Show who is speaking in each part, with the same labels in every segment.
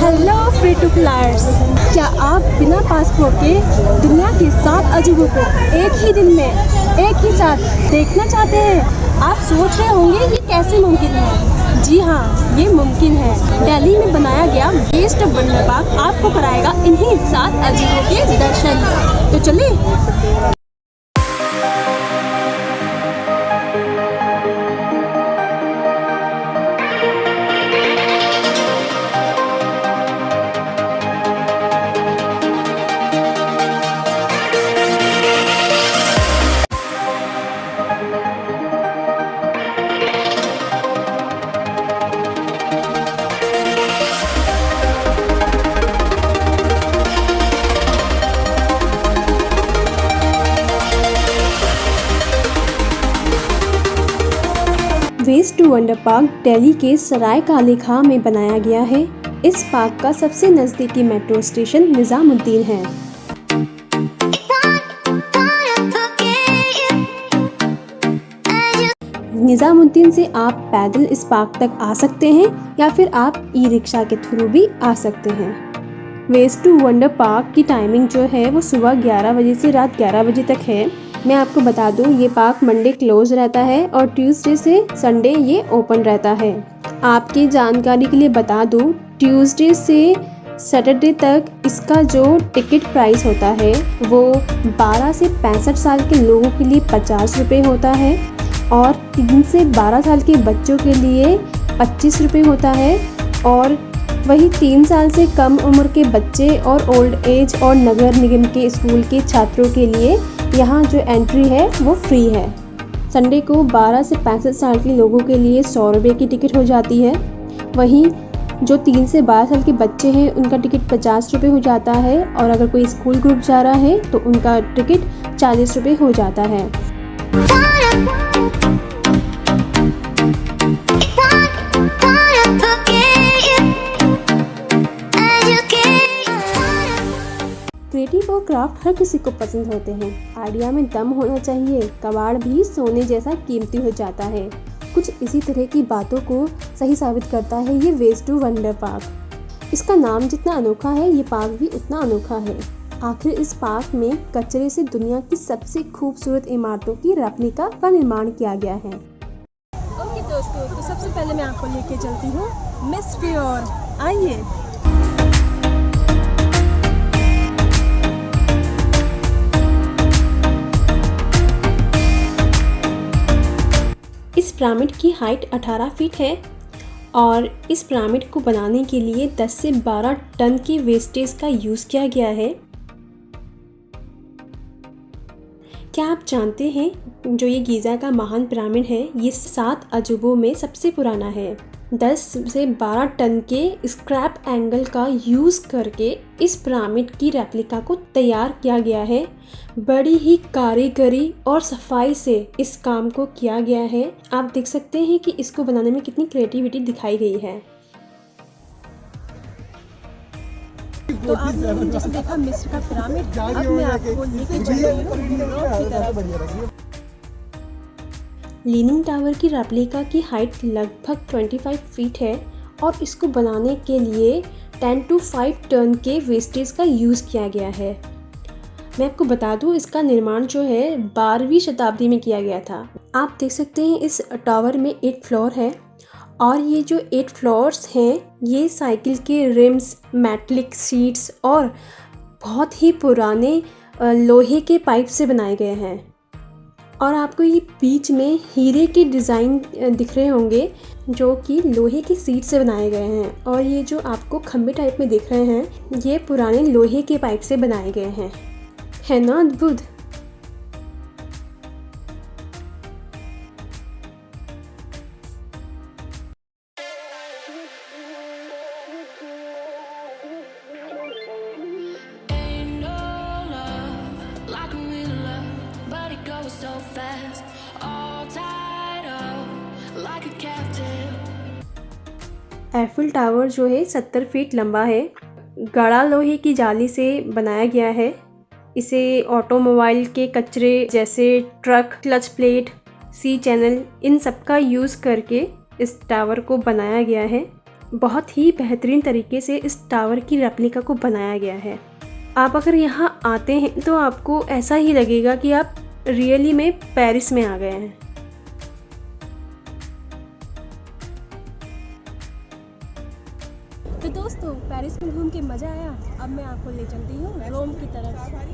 Speaker 1: Hello free to flyers, क्या आप बिना पासपोर्ट के दुनिया के 7 अजूबों को एक ही दिन में एक ही साथ देखना चाहते हैं? आप सोच रहे होंगे ये कैसे मुमकिन है। जी हाँ, ये मुमकिन है। दिल्ली में बनाया गया वेस्ट वंडर पार्क आपको कराएगा इन्हीं 7 अजूबों के दर्शन। तो चलिए। Waste to wonder park Delhi के सराय काले खां में बनाया गया है। इस पार्क का सबसे नज़दीकी मेट्रो स्टेशन निज़ामुद्दीन है। निज़ामुद्दीन से आप पैदल इस पार्क तक आ सकते हैं या फिर आप ई रिक्शा के थ्रू भी आ सकते हैं। वेस्ट टू वंडर पार्क की टाइमिंग जो है वो सुबह 11 बजे से रात 11 बजे तक है। मैं आपको बता दूं, ये पार्क मंडे क्लोज रहता है और ट्यूसडे से संडे ये ओपन रहता है। आपकी जानकारी के लिए बता दूं, ट्यूसडे से सैटरडे तक इसका जो टिकट प्राइस होता है वो 12 से 65 साल के लोगों के लिए 50 रुपये होता है और 3 से 12 साल के बच्चों के लिए 25 रुपये होता है और वही 3 साल से कम उम्र के बच्चे और ओल्ड एज और नगर निगम के स्कूल के छात्रों के लिए यहाँ जो एंट्री है वो फ्री है। संडे को 12 से 65 साल के लोगों के लिए 100 रुपये की टिकट हो जाती है। वहीं जो 3 से 12 साल के बच्चे हैं उनका टिकट 50 रुपये हो जाता है और अगर कोई स्कूल ग्रुप जा रहा है तो उनका टिकट 40 रुपये हो जाता है। क्रिएटिव और क्राफ्ट हर किसी को पसंद होते हैं। आइडिया में दम होना चाहिए, कबाड़ भी सोने जैसा कीमती हो जाता है। कुछ इसी तरह की बातों को सही साबित करता है ये वेस्ट टू वंडर पार्क। इसका नाम जितना अनोखा है ये पार्क भी उतना अनोखा है। आखिर इस पार्क में कचरे से दुनिया की सबसे खूबसूरत इमारतों की रेप्लिका का निर्माण किया गया है। ओके दोस्तों, तो सबसे पहले मैं आपको लेके चलती हूँ मिस्ट्री और आइए। इस पिरामिड की हाइट 18 फीट है और इस पिरामिड को बनाने के लिए 10 से 12 टन की वेस्टेज का यूज़ किया गया है। क्या आप जानते हैं जो ये गीज़ा का महान पिरामिड है ये 7 अजूबों में सबसे पुराना है। 10 से 12 टन के स्क्रैप एंगल का यूज़ करके इस पिरामिड की रेप्लिका को तैयार किया गया है। बड़ी ही कारीगरी और सफाई से इस काम को किया गया है। आप देख सकते हैं कि इसको बनाने में कितनी क्रिएटिविटी दिखाई गई है। तो आपने जैसे देखा मिस्र का पिरामिड, अब मैं आपको लेके चलती हूं। लीनिंग टावर की रेप्लिका की हाइट लगभग 25 फीट है और इसको बनाने के लिए 10 to 5 टन के वेस्टेज का यूज़ किया गया है। मैं आपको बता दूं, इसका निर्माण जो है 12वीं शताब्दी में किया गया था। आप देख सकते हैं इस टावर में 8 फ्लोर है और ये जो 8 फ्लोर्स हैं ये साइकिल के रिम्स, मेटलिक सीट्स और बहुत ही पुराने लोहे के पाइप से बनाए गए हैं। और आपको ये बीच में हीरे के डिज़ाइन दिख रहे होंगे जो कि लोहे की सीट से बनाए गए हैं और ये जो आपको खंबे टाइप में दिख रहे हैं ये पुराने लोहे के पाइप से बनाए गए हैं। है ना अद्भुत। एफिल टावर जो है 70 फीट लंबा है। गाढ़ा लोहे की जाली से बनाया गया है। इसे ऑटोमोबाइल के कचरे जैसे truck, clutch plate, C channel इन सब का यूज़ करके इस टावर को बनाया गया है। बहुत ही बेहतरीन तरीके से इस टावर की रेप्लिका को बनाया गया है। आप अगर यहाँ आते हैं तो आपको ऐसा ही लगेगा कि आप रियली में पेरिस में आ गए हैं। तो दोस्तों, पेरिस में घूम के मज़ा आया। अब मैं आपको ले चलती हूँ रोम की तरफ।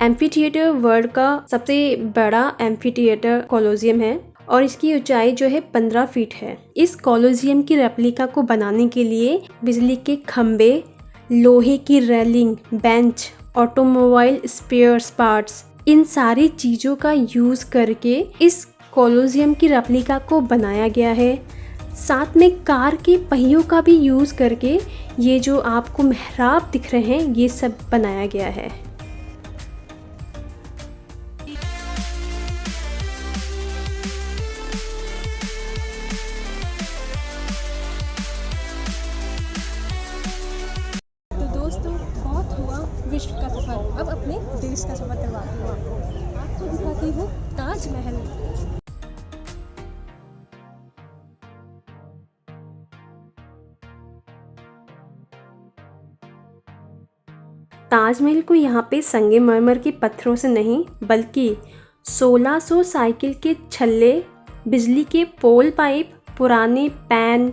Speaker 1: एम्फी थिएटर वर्ल्ड का सबसे बड़ा एम्फी थिएटर कोलोसियम है और इसकी ऊंचाई जो है 15 फीट है। इस कोलोसियम की रेप्लिका को बनाने के लिए बिजली के खंबे, लोहे की railing, bench, automobile spares parts, इन सारी चीज़ों का यूज़ करके इस कोलोसियम की रेप्लिका को बनाया गया है। साथ में कार के पहियों का भी यूज़ करके ये जो आपको मेहराब दिख रहे हैं ये सब बनाया गया है। विश्व का सफ़र, अब अपने देश का सफ़र करवाती हूँ आपको दिखाती हूँ ताजमहल। ताजमहल को यहाँ पे संगमरमर के पत्थरों से नहीं बल्कि 1600 साइकिल के छल्ले, बिजली के पोल पाइप, पुराने पैन,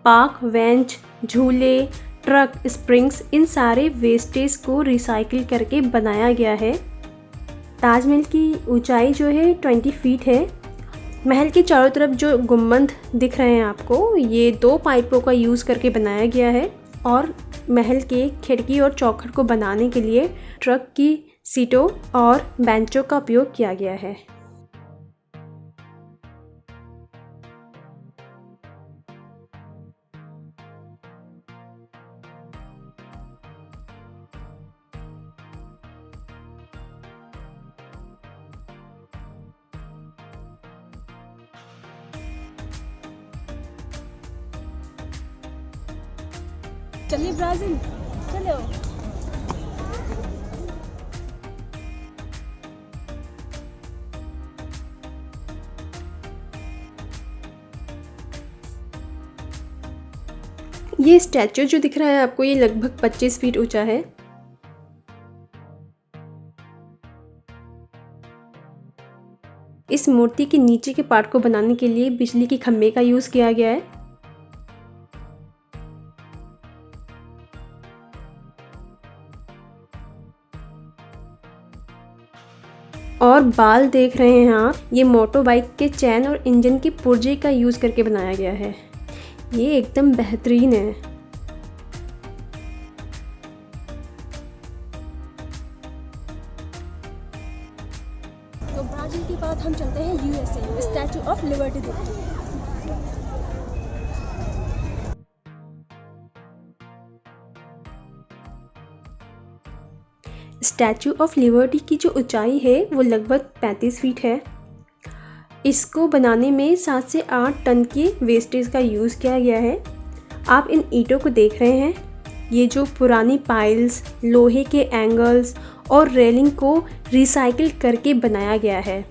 Speaker 1: पार्क बेंच, झूले, ट्रक, स्प्रिंग्स, इन सारे वेस्टेज को रिसाइकिल करके बनाया गया है। ताजमहल की ऊंचाई जो है 20 फीट है। महल के चारों तरफ जो गुंबद दिख रहे हैं आपको, ये 2 पाइपों का यूज़ करके बनाया गया है और महल के खिड़की और चौखट को बनाने के लिए ट्रक की सीटों और बेंचों का उपयोग किया गया है। चलिए ब्राज़ील, चलो। ये स्टैचू जो दिख रहा है आपको, ये लगभग 25 फीट ऊंचा है। इस मूर्ति के नीचे के पार्ट को बनाने के लिए बिजली के खंभे का यूज़ किया गया है। और बाल देख रहे हैं आप, ये मोटर बाइक के चैन और इंजन के पुर्जे का यूज़ करके बनाया गया है। ये एकदम बेहतरीन है। तो ब्राज़ील के बाद हम चलते हैं यूएसए, स्टैचू ऑफ लिबर्टी देखते हैं। स्टैचू ऑफ लिबर्टी की जो ऊंचाई है वो लगभग 35 फीट है। इसको बनाने में 7 से 8 टन के वेस्टेज का यूज़ किया गया है। आप इन ईंटों को देख रहे हैं, ये जो पुरानी पाइल्स, लोहे के एंगल्स और रेलिंग को रिसाइकिल करके बनाया गया है।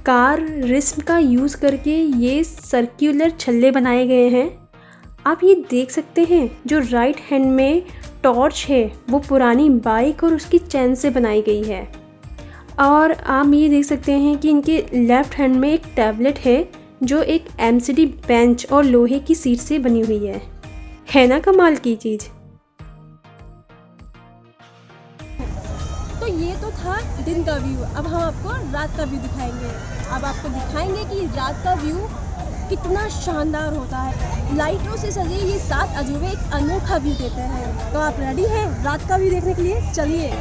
Speaker 1: कार रिस्म का यूज़ करके ये सर्कुलर छल्ले बनाए गए हैं। आप ये देख सकते हैं, जो राइट हैंड में टॉर्च है वो पुरानी बाइक और उसकी चैन से बनाई गई है। और आप ये देख सकते हैं कि इनके लेफ्ट हैंड में एक टैबलेट है जो एक एमसीडी बेंच और लोहे की सीट से बनी हुई है ना कमाल की चीज़। तो ये तो था दिन का व्यू। अब हम आपको रात का व्यू दिखाएंगे। अब आपको दिखाएंगे कि रात का व्यू कितना शानदार होता है। लाइटों से सजे ये 7 अजूबे एक अनोखा व्यू देते हैं। तो आप रेडी हैं रात का व्यू देखने के लिए? चलिए।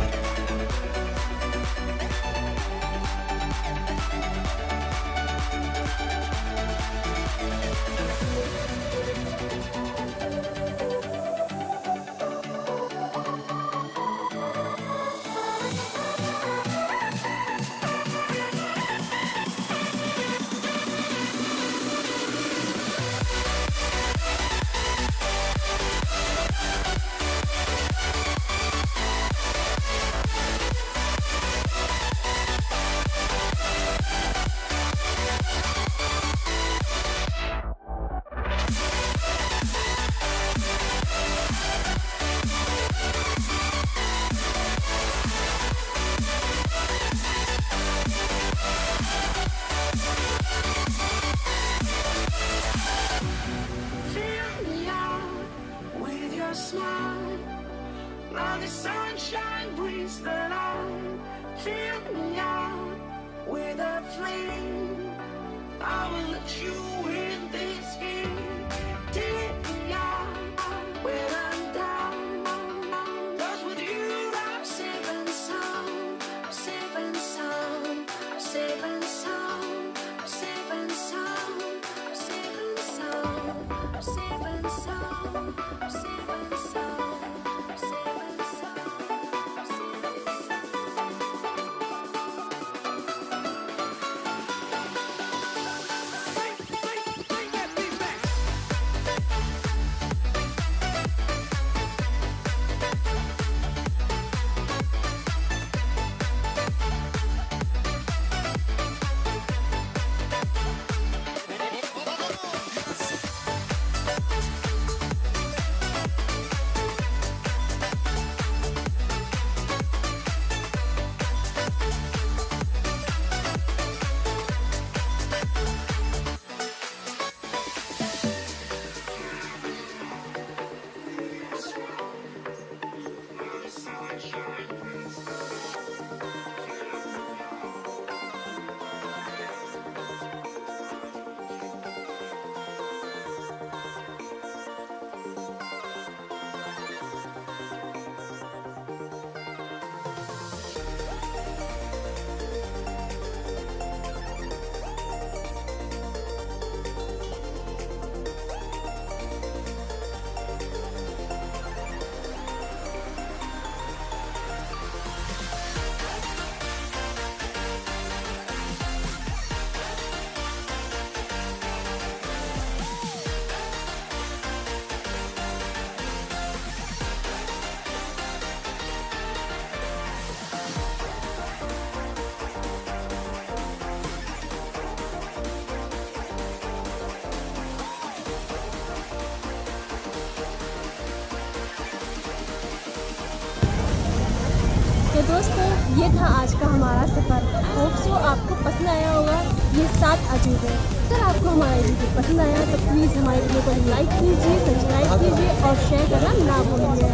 Speaker 1: दोस्तों ये था आज का हमारा सफ़र। होप सो आपको पसंद आया होगा ये 7 अजूबे। अगर आपको हमारा वीडियो पसंद आया तो प्लीज़ हमारे वीडियो को लाइक कीजिए, सब्सक्राइब कीजिए और शेयर करना ना भूलिए।